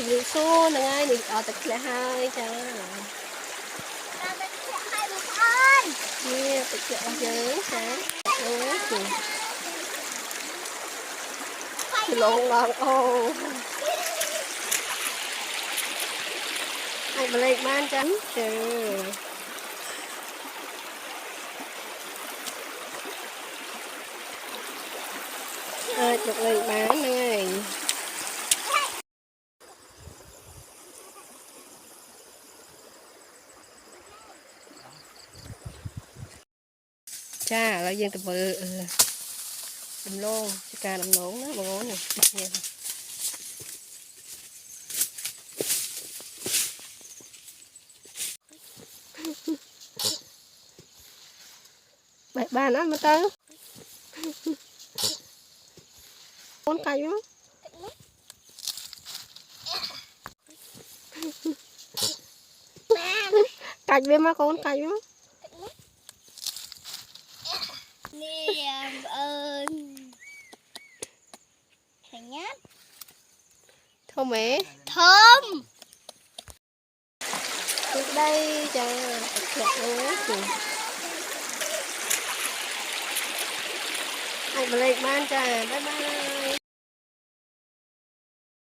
dự xô là ngay mình ở tập lệ hai cha nè tập lệ giới cha ôi chị lộn lộn ô ai mà lên ban trắng trời ai được lên bán này cha là dân tập bự đầm lô ca đầm nón đó mà ngon này ba nó mà tao con cay lắm cay với má con cay lắm nè ơn thành nhát thơm mẹ thơm từ đây cho đẹp luôn ai mà lên ban cha bye bye